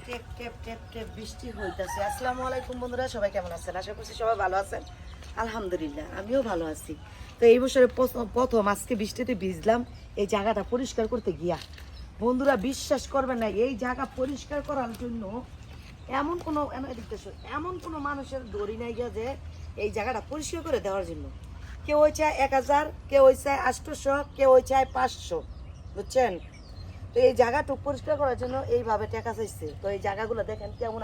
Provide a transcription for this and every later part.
Tape tape tape tape বৃষ্টি হইতাছে। আসসালামু আলাইকুম বন্ধুরা, সবাই কেমন আছেন? আশা করছি সবাই ভালো আছেন। আলহামদুলিল্লাহ আমিও ভালো আছি। তো এই বছরে প্রথম আজকে বৃষ্টিতে ভিজলাম এই জায়গাটা পরিষ্কার করতে গিয়া। বন্ধুরা বিশ্বাস করবেন না, এই জায়গা পরিষ্কার করার জন্য এমন কোনো মানুষের দড়ি নাই গিয়া যে এই জায়গাটা পরিষ্কার করে দেওয়ার জন্য। কেউ ওই চায় 1000, কেউ ওই চায় 800, কেউ ওই চায় 500, বুঝছেন? তো এই জায়গাটুকু পরিষ্কার করার জন্য এইভাবে টাকা চাইছে। তো এই জায়গাগুলো দেখেন কেমন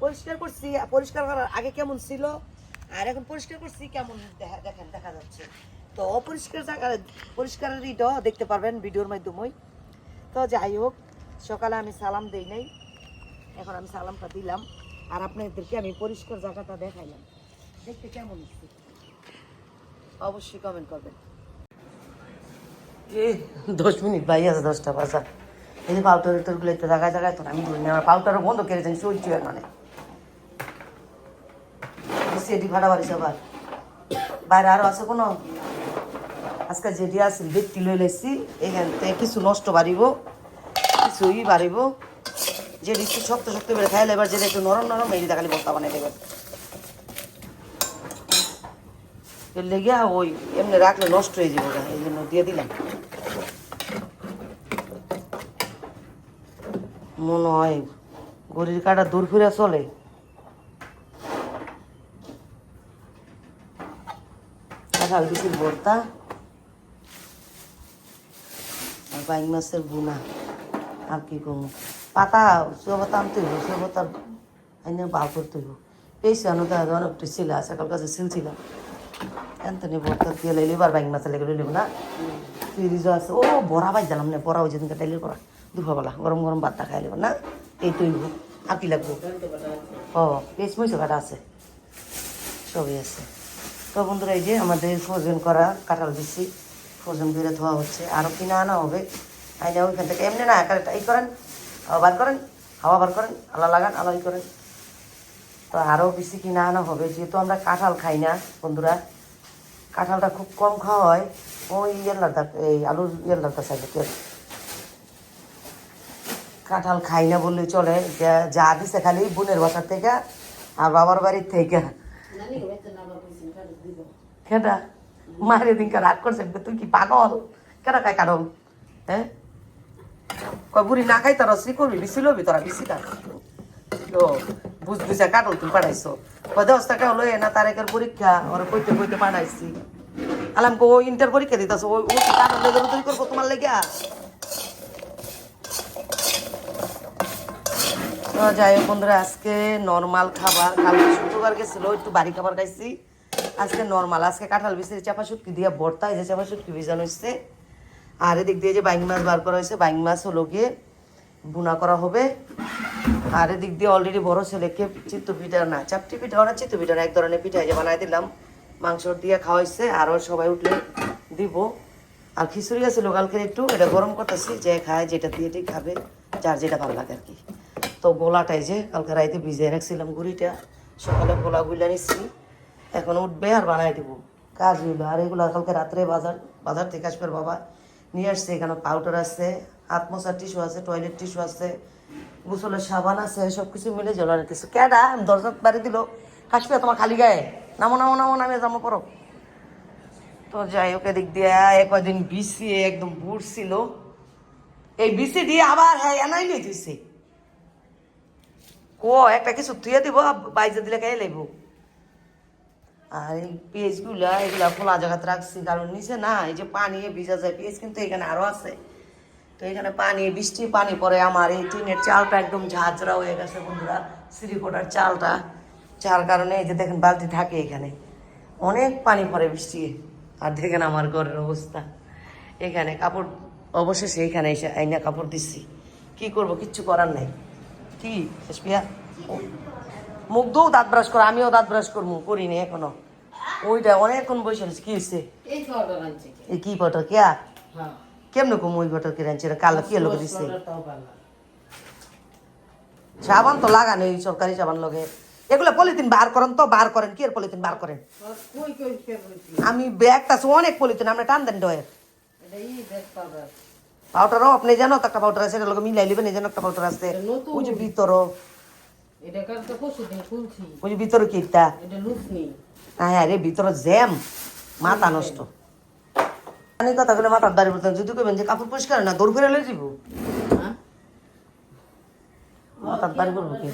পরিষ্কার করছি, পরিষ্কার করার আগে কেমন ছিল আর এখন পরিষ্কার করছি কেমন দেখেন দেখা যাচ্ছে। তো অপরিষ্কার জায়গা পরিষ্কারের ইটাও দেখতে পারবেন ভিডিওর মাধ্যমে। তো যাই হোক, সকালে আমি সালাম দেই নাই, এখন আমি সালামটা দিলাম আর আপনাদেরকে আমি পরিষ্কার জায়গাটা দেখাইলাম। দেখতে কেমন হচ্ছে অবশ্যই কমেন্ট করবেন। 10 মিনিট বাই আছে, 10টা বাজা। এই যে পাউডার গুলো একটু জায়গায় জায়গায় তো আমি ধরি না, আমার পাউডারও বন্ধ করে যাই সহ্য হয় মানে সেটি ভাড়া বাড়ি সবার বাইরে আরো আছে কোনো। আজকে যেটি আছে ব্যক্তি লই লাইছি, এখান থেকে কিছু নষ্ট বাড়িব, কিছু বাড়িব। যেটি একটু শক্ত শক্ত করে খাইলে এবার যেটা একটু নরম নরম এই খালি বস্তা বানাই দেবেন। এর লেগে ওই এমনি রাখলে নষ্ট হয়ে যাবে, এই জন্য দিয়ে দিলাম। মনে হয় গরির কাটা দূর ফিরে চলে। কাঁঠাল বিচির ভর্তা আর বাইং মাছের বুনা। আর কি করবো, পাতা সুপাতা আনতে হইব, সুপাতা আইনে বার করতে হইব। পেয়েছি আনতে অনেকটা ছিল, সকাল কাছে ছিল ছিল এনতনি ভর্তা দিয়ে লাইলে এবার বাইং মাছের লেগে লইব না। ফ্রিজও আছে, ও বড়া বাজ দিলাম না, বড়া ওই যেদিনকে ডাইলের বড়া দুপুরবেলা গরম গরম ভাতটা খাই লিব না। এই তৈব আর কি লাগবো। ও পেঁচ মরিচ কাটা আছে, সবই আছে। তো বন্ধুরা এই যে আমাদের ফ্রোজেন করা কাঁঠাল দিচ্ছি, ফ্রোজেন করে ধোয়া হচ্ছে, আরও কিনে আনা হবে। আইনা ওইখান থেকে এমনি না এই করেন, হাওয়া বার করেন, হাওয়া বার করেন, আলা লাগান, আলাই করেন। তো আরও বেশি কিনে আনা হবে, যেহেতু আমরা কাঁঠাল খাই না বন্ধুরা, কাঁঠালটা খুব কম খাওয়া হয়। ওই ইয়েলাটা এই আলুর ইয়েলাটা চাইলে কেউ কাঁঠাল খাই না বললে চলে। যা দিছে খালি বোনের বাসার থেকে আর বাবার বাড়ির থেকে। কেটা মায়ের দিনকে রাগ করছে, তুই কি পাগল? কেটা খাই কারণ হ্যাঁ বুড়ি না খাই তারা শ্রী করবি বিসি লবি তোরা বিসিটা ও বুঝা কাটল তুমি পাঠাইছো 10 টাকা হলো না তারেকের পরীক্ষা ওরা কইতে কইতে পাঠাইছি। আলাম ও ইন্টার পরীক্ষা দিতেছ, ও কি কাটল লেগে তৈরি করবো তোমার লেগে। যাই হোক বন্ধুরা, আজকে নর্মাল খাবার, কালকে শুক্রবার গেছিল একটু বাড়ি খাবার খাইছি, আজকে নর্মাল। আজকে কাঁঠাল বিচি চাপা শুটকি দিয়ে ভর্তা, এই যে চাপা শুটকি ভিজানো হচ্ছে। আর এদিক দিয়ে যে বাইং মাছ বার করা হয়েছে, বাইং মাছ হলো গিয়ে বুনা করা হবে। আর এদিক দিয়ে অলরেডি বড় ছেলেকে চিত্ত পিঠা না চাপটি পিঠা না চিত্ত পিঠা না এক ধরনের পিঠা যে বানাই দিলাম, মাংস দিয়ে খাওয়াইছে। আরও সবাই উঠলে দিব। আর খিচুড়ি আছে লোকালকে একটু, এটা গরম করতেছি, যে খায় যেটা দিয়ে ঠিক খাবে, যার যেটা ভালো লাগে আর কি। তো গোলাটাই যে কালকে রাইতে ভিজিয়ে রাখছিলাম গুড়িটা, সকালে গোলা গুলা নিচ্ছি, এখন উঠবে আর বানাই দেবো, কাজ হইলো। আর এগুলো কালকে রাত্রে বাজার থেকে আসবে বাবা নিয়ে আসছে। এখানে পাউডার আছে, হাত মোছার টিস্যু আছে, টয়লেট টিস্যু আছে, গোসলের সাবান আছে, সব কিছু মিলে জলের কিছু। কেডা দরজা বাড়ি দিল, কাশপিয়া তোমার খালি গায়ে, নামো নামো নামো নামে যাবো পড়ো। তো যাই হোক, এদিক দিয়ে কয়দিন বিছিয়ে একদম বুট ছিল, এই বিসি দিয়ে আবার হ্যাঁ এনাই নিয়ে দিছে। ও একটা কিছু ধুয়ে দিব, বাইজে দিলে খাই লাগবো। আর এই পেঁয়াজগুলা এগুলা খোলা জায়গাতে রাখছি, কারণ নিচে না এই যে পানি ভিজা যায় পেঁয়াজ, কিন্তু এখানে আরো আছে। তো এখানে পানি, বৃষ্টি পানি পড়ে, আমার এই টিনের চালটা একদম ঝাঁঝরা হয়ে গেছে বন্ধুরা, সিরিকোটার চালটা, যার কারণে এই যে দেখেন বালতি থাকে এখানে, অনেক পানি পড়ে বৃষ্টি। আর দেখেন আমার ঘরের অবস্থা, এখানে কাপড় অবশেষে এইখানে এসে আইনা কাপড় দিচ্ছি। কি করব, কিচ্ছু করার নাই। কি শেষপিয়া মুখ দৌ দাঁত ব্রাশ করো, আমিও দাঁত ব্রাশ করবো, করিনি এখনো। ওইটা অনেকক্ষণ বসে রয়েছে। কি হচ্ছে এই কি পাউডার কেয়া কেমন কম ওই পাউডার কে রাঁধছে কালো কি লোক দিচ্ছে? সাবান তো লাগানো, এই সরকারি সাবান লগে। এগুলো পলিথিন বার করেন তো, বার করেন কি এর পলিথিন বার করেন? আমি ব্যাগটা অনেক পলিথিন আমরা টান দেন ডয়ের। পাউডারও আপনি জানো তো একটা পাউডার আছে, এটা মিলাই নেবেন, এই যেন একটা পাউডার আছে ওই যে ভিতরও, ওই যে ভিতরে কিটা হ্যাঁ রে ভিতরে জ্যাম, মাথা নষ্ট। আমি কথা বলে মাথার দাঁড়িয়ে বলতাম যদি কইবেন যে কাপড় পরিষ্কার না দৌড় করে লই দিব, মাথার দাঁড়িয়ে করবো কি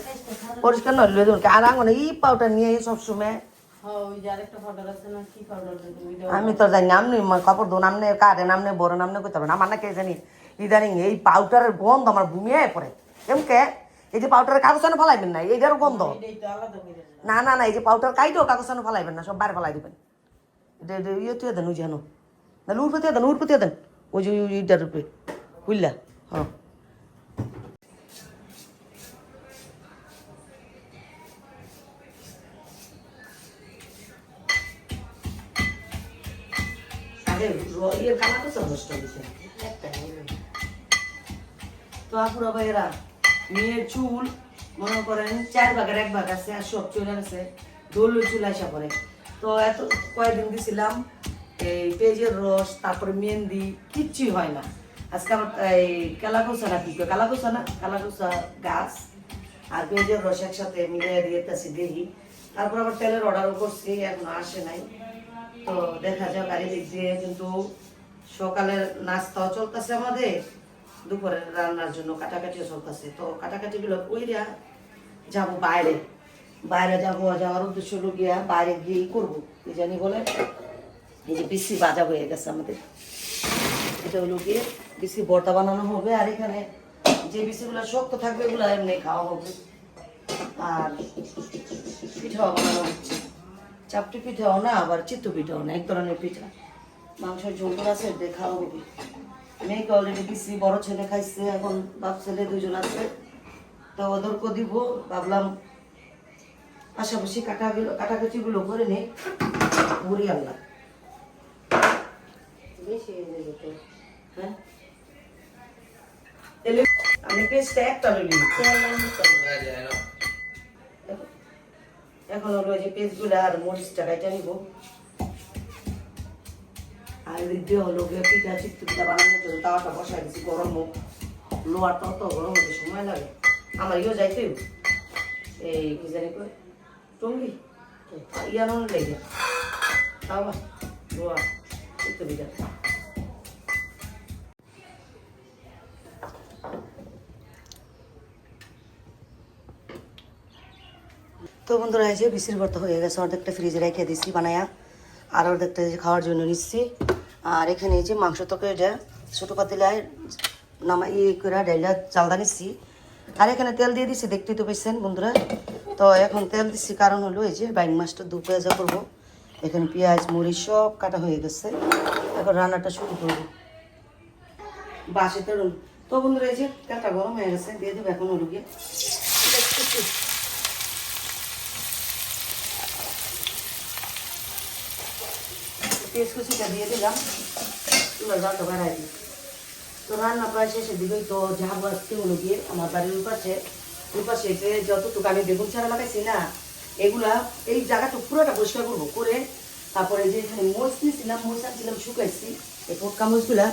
পরিষ্কার নয় লই দেবো আর আঙনে এই পাউডার নিয়ে সবসময় আমি তো জানি নামনি কাপড় ধো নামনে কারে নামনে বড় নামনে করতে হবে না আমার না কে জানি ইদানিং এই পাউডারের গন্ধ আমার ভূমিয়ে পড়ে কেমকে এই যে পাউডারের কাগজ ফেলাইবেন না এইটারও গন্ধ না না না এই যে পাউডার কাইটেও কাগজ ফেলাইবেন না সব বাইরে ফেলাই দিবেন এটা ইয়ে তুই দেন ওই যেন নাহলে উড়পতি দেন উড়পতি দেন ওই যে ইটার উপরে বুঝলা হ্যাঁ তো আপুরা ভাইয়েরা মেয়ের চুল মনে করেন 4 ভাগের 1 ভাগ আছে আর সব চলে গেছে দোল চুল আসা পরে। তো এত কয়েকদিন দিছিলাম এই পেঁয়াজের রস তারপরে মেহেন্দি কিচ্ছুই হয় না। আজকে আমার এই কালাকোসা না কি কালাকোসা না কালাকোসা গাছ আর পেঁয়াজের রস একসাথে মিলিয়ে দিয়েছি দেখি, তারপর আবার তেলের অর্ডারও করছি এখনো আসে নাই। তো দেখা যাক আর এদিক দিয়ে কিন্তু সকালের নাস্তাও চলতেছে আমাদের, দুপুরের রান্নার জন্য কাটাকাটিও চলতেছে। তো কাটাকাটিগুলো কইরা যাবো বাইরে, বাইরে যাবো, যাওয়ার উদ্দেশ্য হলো গিয়া বাইরে গিয়েই করবো কি জানি বলে এই যে বিসি ভাজা হয়ে গেছে আমাদের, এটা হলো গিয়ে বিসি ভর্তা বানানো হবে আর এখানে যে বিসিগুলো শক্ত থাকবে এগুলো এমনি খাওয়া হবে। আর পিঠাও বানানো হচ্ছে, চাপটি পিঠাও না আবার চিত্ত পিঠাও না, এক ধরনের পিঠা মাংসের ঝোল আছে দেখাও হবে। মেয়েকে অলরেডি দিচ্ছি, বড় ছেলে খাইছে, এখন বাপ ছেলে 2জন আছে তো ওদেরকে দিব। ভাবলাম পাশাপাশি কাটাকাটিগুলো করে নেই মুড়ি আনলাম। হ্যাঁ আমি পেস্টটা একটা লইলি এখন হলো যে পেস্টগুলো আর মরিচটা কাটা নিব। আর এদিক দিয়ে হলো গিয়ে পিঠা চিত্ত পিঠা বানানোর জন্য তাওয়াটা বসাই দিচ্ছি, গরম হোক, লোয়ার তত গরম হতে সময় লাগে। আমার ইয়েও যাইতে এই কি জানি কই টঙ্গি ইয়ানো লেগে তাওয়া লোয়ার চিত্ত পিঠা। তো বন্ধুরা এই যে বিসির ভর্তা হয়ে গেছে, অর্ধেকটা ফ্রিজে রেখে দিচ্ছি বানায়া, আর অর্ধেকটা খাওয়ার জন্য নিচ্ছি। আর এখানে এই যে মাংস তরকারিটা ছোটো পাতিলায় নামা করে ডাইলা চালদা নিচ্ছি। আর এখানে তেল দিয়ে দিচ্ছি, দেখতেই তো পেয়েছেন বন্ধুরা। তো এখন তেল দিচ্ছি কারণ হলো এই যে বাইং মাছটা 2 পেঁয়াজা করবো, এখানে পেঁয়াজ মরিচ সব কাটা হয়ে গেছে, এখন রান্নাটা শুরু করবো বাসে তেলুন। তো বন্ধুরা এই যে তেলটা গরম হয়ে গেছে, দিয়ে দেবো এখন হলো গিয়ে পেঁয়াজ কুচিটা দিয়ে দিলাম, চুলার জালটা বাড়াই দিই। তো রান্না প্রায় শেষের দিকেই তো যাবো আজকে হলো গিয়ে আমার বাড়ির ওপাশে যে যতটুকু আমি বেগুন চারা লাগাইছি না এগুলা এই জায়গাটা পুরোটা পরিষ্কার করবো করে তারপরে যে এখানে মরিচ নিয়েছিলাম, মরিচ আনছিলাম শুকাইছি, এই পটকা মরিচগুলা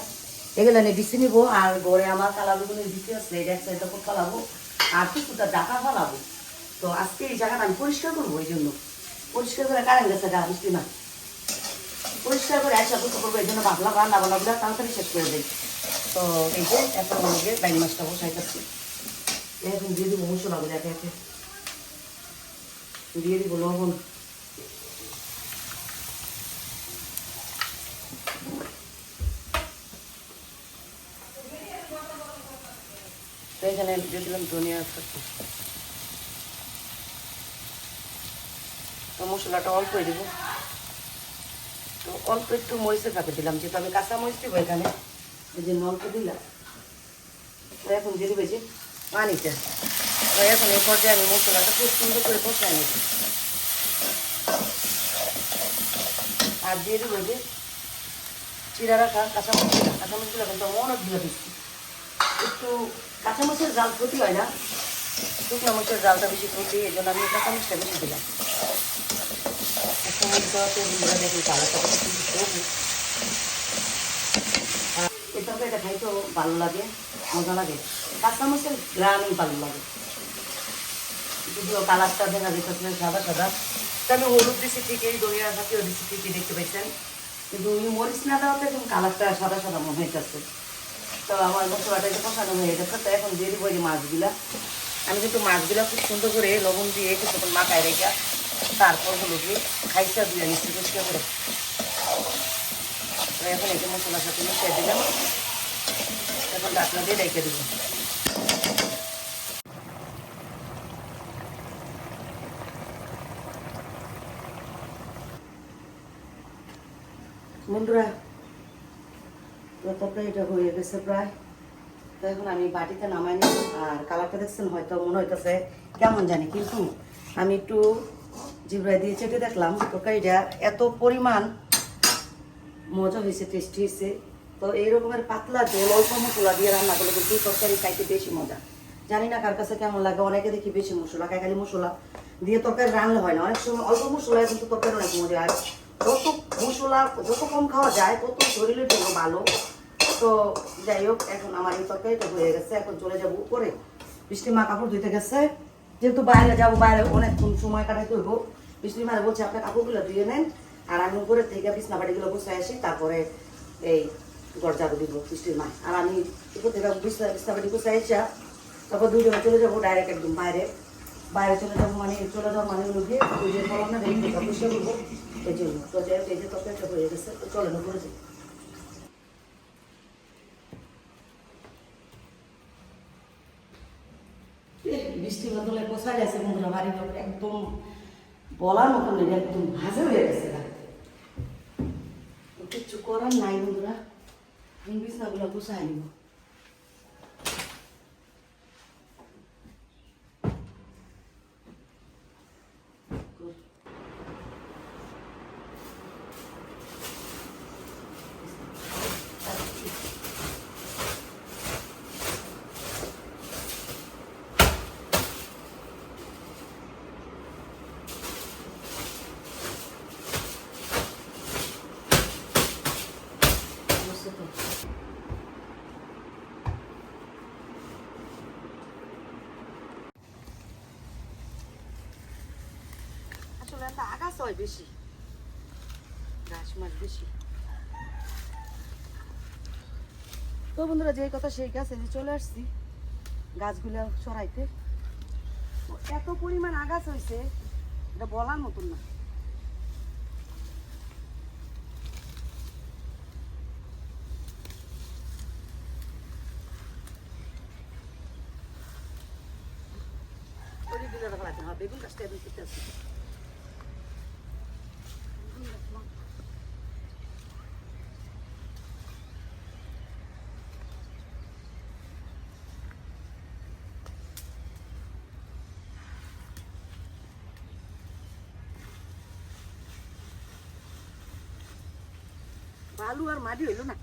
এগুলো নিয়ে বিছে নিবো। আর ঘরে আমার কালা বেগুনের বিচি আছে, এটা এক সাইডটা ফালাবো আর কিছুটা ডাকা ফালাবো। তো আজকে এই জায়গাটা আমি পরিষ্কার করবো, এই জন্য পরিষ্কার করে কারেন্ট গেছে গা বুঝলি না, পরিষ্কার করে আশা করবো, এই জন্য ভাবলাম রান্না বান্নাগুলো তাড়াতাড়ি শেষ করে দিই। তো এই যে এখন আমাকে বাইং মাছটা বসাইতেছি, এখন দিয়ে দিব মশলাগুলো একে একে দিয়ে দিব লবণ, তো এখানে দিয়ে দিলাম ধনিয়া পাতা। তো মশলাটা অল্পই দিব, তো অল্প একটু মরিচের ফাঁকে দিলাম, যেহেতু আমি কাঁচা মরিচ দিব এখানে এই জন্য অল্প দিলাম। এখন দিয়ে দেবে যে পানিটা, এখন এই পর্যায়ে আমি মশলাটা খুব সুন্দর করে কষাই নেব। আর দিয়ে দেবো যে চিরা রাখা কাঁচামরিচগুলো কিন্তু অনেকগুলো দিচ্ছি, একটু কাঁচামরিচের জাল ক্ষতি হয় না, শুকনো মরিচের জালটা বেশি ক্ষতি, এই জন্য আমি কাঁচামরিচটা বেশি দিলাম। দেখুন কালারটা কিন্তু সবুজ, তরকারিটা খাইতেও ভালো লাগে, মজা লাগে। কাঁচামরিচের গ্রামই ভালো লাগে, যদিও কালারটা দেখা যেতেছে সাদা সাদা। তো আমি হলুদ দিচ্ছি ঠিকই, ধনিয়া পাতিও দিচ্ছি ঠিকই, দেখতে পাইছেন। কিন্তু ওই মরিচ না দেওয়াতে এখন কালারটা সাদা সাদা মনে হইতেছে। তো আমার মশলাটা একটু কষানো হয়ে গেছে। তো এখন দিয়ে দিব এই মাছগুলা। আমি কিন্তু মাছগুলা খুব সুন্দর করে লবণ দিয়ে কিছুক্ষণ মাখায় রেখা তারপর হলো কি খাইটা দিয়ে নিচ্ছি পরিষ্কার করে। তো এখন এই যে মশলার সাথে মিশিয়ে দিলাম, এখন ঢাকনা দিয়ে রেখে দেবো। বন্ধুরা তরকারিটা হয়ে গেছে প্রায়। তো এখন আমি বাটিতে নামাই নিই। আর কালারটা দেখছেন, হয়তো মনে হইতেছে কেমন জানি, কিন্তু আমি একটু জিব্রায় দিয়ে চেটে দেখলাম তরকারিটা এত পরিমাণ মজা হয়েছে, টেস্টি হয়েছে। তো এই রকমের পাতলা ঝোল অল্প মশলা দিয়ে রান্না করলে কিন্তু তরকারি খাইতে বেশি মজা। জানি না কার কাছে কেমন লাগে, অনেকে দেখি বেশি মশলা খাই, খালি মশলা দিয়ে তরকারি রান্না হয় না। অনেক সময় অল্প মশলায় কিন্তু তরকারি অনেক মজা হয়। যত মশলা যত কম খাওয়া যায় তত শরীরের জন্য ভালো। তো যাই হোক, এখন আমার এই তরকারিটা হয়ে গেছে। এখন চলে যাবো উপরে, বৃষ্টি মা কাপড় ধুইতে গেছে, যেহেতু বাইরে যাবো, বাইরে অনেকক্ষণ সময় কাটাইতে হইব। বৃষ্টি মা বলছে আপনার কাপড়গুলো ধুয়ে নেন, আর আমি উপরে থেকে বিছনা বাড়িগুলো বসে আসি, তারপরে এই ঘর ঝাড়ু দিব বৃষ্টির মা। আর আমি উপর থেকে বিছনা বাড়ি বসে আসা, তারপর দুজনে চলে যাবো ডাইরেক্ট একদম বাইরে। বাইরে চলে যাবো মানে চলে যাবো মানে হলো গিয়ে ওই যে বললাম না রেখে পরিষ্কার করবো, এই জন্য। তো যাই হোক, এই যে তরকারিটা হয়ে গেছে, তো চলে না করে যাই। বৃষ্টি বদলে কোথায় গেছে বন্ধুরা, বাড়ি একদম বলার মতো নেই, একদম ভাজে হয়ে গেছে। কিছু করার নাই বন্ধুরা, আমি বিছনাগুলো গুছাই নিব। আসলে একটা আগাছা হয় বেশি, ঘাস মাছ বেশি। তো বন্ধুরা, যে কথা সেই গাছে যে চলে আসছি গাছগুলো সরাইতে। এত পরিমাণ আগাছ হয়েছে, এটা বলার মতন না। বেগুন গাছটা এখন করতে আসছি। বালু আর মাটি হইল না,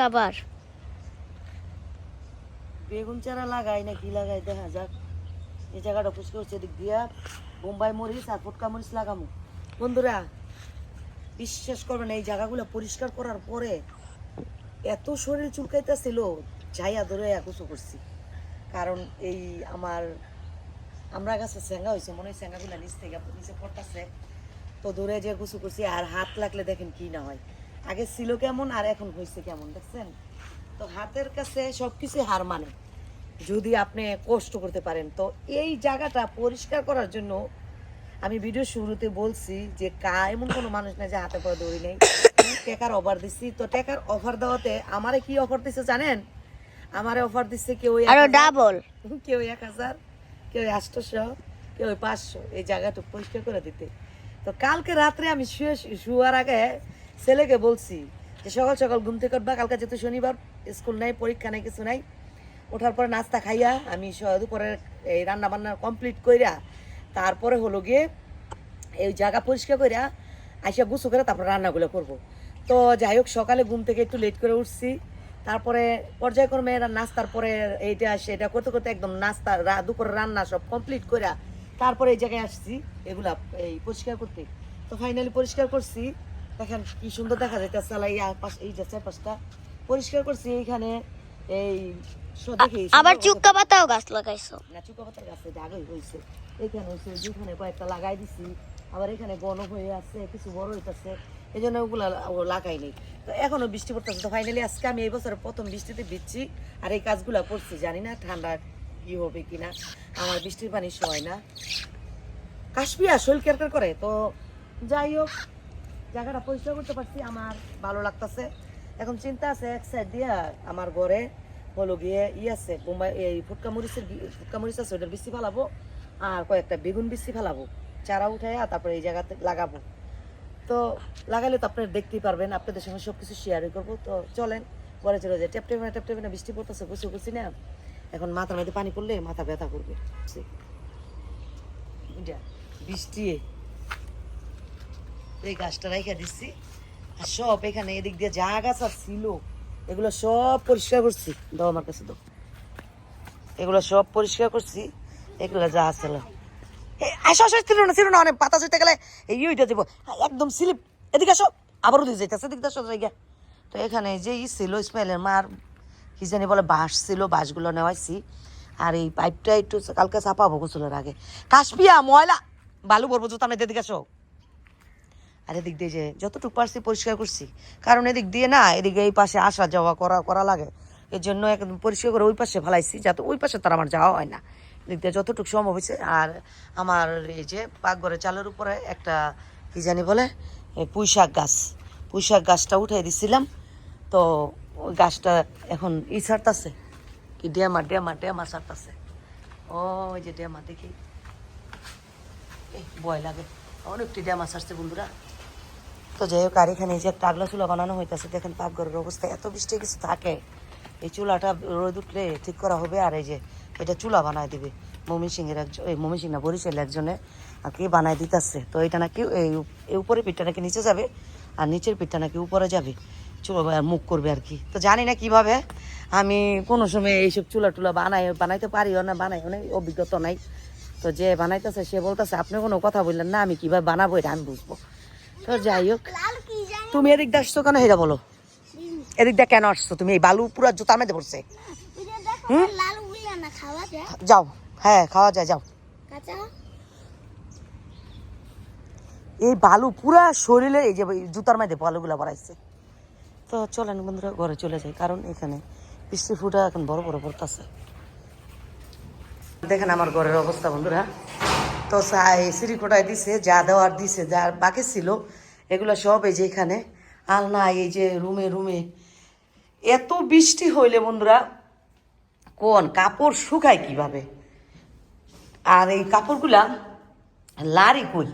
আবার বেগুন চারা লাগাই না কি লাগাই দেখা যাক। এই জায়গাটা পরিষ্কার হচ্ছে, দিক দিয়া বোম্বাই মরিচ আর ফুটকা মরিচ লাগামো। বন্ধুরা বিশ্বাস করবেন, এই জায়গাগুলো পরিষ্কার করার পরে এত শরীর চুলকাইতেছিল, ঝাইয়া ধরে গোসল করছি। কারণ এই আমরা গাছে স্যাঙ্গা হয়েছে, মনে হয় স্যাঙ্গাগুলো নিচ থেকে নিচে পড়তেছে, তো দূরে যে গোসল করছি। আর হাত লাগলে দেখেন কি না হয়, আগে ছিল কেমন আর এখন হয়েছে কেমন, দেখছেন? তো হাতের কাছে সব কিছু হার মানে, যদি আপনি কষ্ট করতে পারেন। তো এই জায়গাটা পরিষ্কার করার জন্য আমি ভিডিও শুরুতে বলছি যে এমন কোনো মানুষ নাই যে হাতে পরে দৌড়ি নেই। টেকার অফার দিচ্ছি, তো টেকার অফার দেওয়াতে আমারে কি অফার দিচ্ছে জানেন? আমারে অফার দিচ্ছে কেউ আরো ডাবল, কেউ 1000, কেউ 800, কেউ 500 এই জায়গাটা পরিষ্কার করে দিতে। তো কালকে রাত্রে আমি শুয়ার আগে ছেলেকে বলছি যে সকাল সকাল ঘুম থেকে উঠবা, কালকে যেহেতু শনিবার, স্কুল নাই, পরীক্ষা নাই, কিছু নাই, ওঠার পরে নাস্তা খাইয়া আমি দুপুরে এই রান্না বান্না কমপ্লিট কইরা তারপরে হলো গিয়ে এই জায়গা পরিষ্কার কইরা আইসা গুছু করে তারপরে রান্নাগুলো করব। তো যাই হোক সকালে ঘুম থেকে একটু লেট করে উঠছি, তারপরে পর্যায়ক্রমে নাস্তার পরে এইটা আসে এটা করতে করতে একদম নাস্তা দুপুরে রান্না সব কমপ্লিট কইরা তারপরে এই জায়গায় আসছি এগুলা এই পরিষ্কার করতে। তো ফাইনালি পরিষ্কার করছি, দেখেন কি সুন্দর দেখা যাইতেছে। এই যে 4-5টা পরিষ্কার করছি এইখানে। এই দেখি আবার চুক্কা পাতাও গাছ লাগাইছো না, চুকা পাতার গাছে জাগই হয়েছে, এইখানে হয়েছে, যেখানে কয়েকটা লাগাই দিছি, আবার এখানে বন হয়ে আছে, কিছু বড় হইতেছে, এই জন্য ওগুলা লাগাই নেই। তো এখনো বৃষ্টি পড়তেছে। তো ফাইনালি আজকে আমি এই বছরের প্রথম বৃষ্টিতে ভিজছি আর এই কাজগুলা করছি। জানি না ঠান্ডা কি হবে কিনা, আমার বৃষ্টির পানি সয় না, কাশপিয়া শরীর কেরকের করে। তো যাই হোক জায়গাটা পরিষ্কার করতে পারছি, আমার ভালো লাগতেছে। এখন চিন্তা আছে এক সাইড দিয়ে আমার ঘরে হলো গিয়ে আছে বোম্বাই এই ফুটকা মরিচ আছে, ওটার বিচি ফেলাবো, আর কয়েকটা বেগুন বিচি ফেলাবো, চারা উঠাইয়া তারপরে এই জায়গাতে লাগাবো। তো লাগালে তো আপনারা দেখতেই পারবেন, আপনাদের সঙ্গে সব কিছু শেয়ারই করবো। তো চলেন ঘরে চলে যায়। টেপটেপে না বৃষ্টি পড়তেছে, বসে বসি না, এখন মাথার মধ্যে পানি পড়লে মাথা ব্যথা করবে। বৃষ্টি এই গাছটা রাইখা দিচ্ছি, আর সব এখানে এদিক দিয়ে যা গাছ আর ছিল এগুলো সব পরিষ্কার করছি। দাও আমার কাছে, দাও, এগুলো সব পরিষ্কার করছি, এগুলো যা ছিল ছিল না অনেক পাতা যেতে গেলে এই ওইটা দিব একদম স্লিপ। এদিকে আসো, আবারও দিয়ে যাইতেছে, এদিকে আসো জায়গা। তো এখানে যে ছিল ইসমাইলের মার কি জানি বলে বাঁশ ছিল, বাঁশগুলো নেওয়াইছি। আর এই পাইপটা একটু কালকে চাপাবো গোসলের আগে। কাশপিয়া ময়লা বালু ভরবো জুতা নেই, এদিকে আসো। আর এদিক দিয়ে যে যতটুকু পারছি পরিষ্কার করছি, কারণ এদিক দিয়ে না এদিকে এই পাশে আসা যাওয়া করা লাগে, এর জন্য একদম পরিষ্কার করে ওই পাশে ফেলাইছি, যাতে ওই পাশে তার আমার যাওয়া হয় না। এদিক দিয়ে যতটুকু সম্ভব হয়েছে। আর আমার এই যে পাকঘরের চালের উপরে একটা কি জানি বলে পুঁইশাক গাছটা উঠাই দিছিলাম। তো ওই গাছটা এখন ছাড়তাছে কি ডেমা ছাড়তাছে। ওই যে ডেমা দেখি ভয় লাগে, অনেকটি ডেমা ছাড়ছে বন্ধুরা। তো যাই হোক, আর এখানে যে একটা আগলা চুলা বানানো হইতেছে, দেখেন পাকঘরের অবস্থা, এত বৃষ্টি কিছু থাকে, এই চুলাটা রোদ উঠলে ঠিক করা হবে। আর এই যে এটা চুলা বানায় দিবে ময়মনসিংহের না বরিশালের একজনে আর কি বানায় দিতেছে। তো এটা নাকি এই উপরের পিঠটা নাকি নিচে যাবে, আর নিচের পিঠটা নাকি উপরে যাবে, চুলা মুখ করবে আর কি। তো জানি না কিভাবে, আমি কোনো সময় এইসব চুলা টুলা বানাইতে পারিও না, বানাইও না, অভিজ্ঞতা নাই। তো যে বানাইতেছে সে বলতেছে আপনি কোনো কথা বললেন না, আমি কিভাবে বানাবো এটা আমি বুঝবো। তো যাই হোক, তুমি এদিক দিয়ে আসছো কেন সেটা বলো, এদিক দিয়ে কেন আসছো তুমি? এই বালু পুরা জুতার মধ্যে পড়ছে। যাও, হ্যাঁ খাওয়া যায়, যাও। এই বালু পুরা শরীরে এই যে জুতার মধ্যে বালুগুলা বাড়াইছে। তো চলেন বন্ধুরা ঘরে চলে যাই, কারণ এখানে বৃষ্টি ফুটা এখন বড় বড় পড়তেছে। দেখেন আমার ঘরের অবস্থা বন্ধুরা। তো সিঁড়ি কোটায় দিছে, যা দেওয়ার দিছে, যা বাকি ছিল এগুলো সব এই যে এখানে আলনা, এই যে রুমে এত বৃষ্টি হইলে বন্ধুরা কোন কাপড় শুকায় কিভাবে? আর এই কাপড়গুলা লারি কই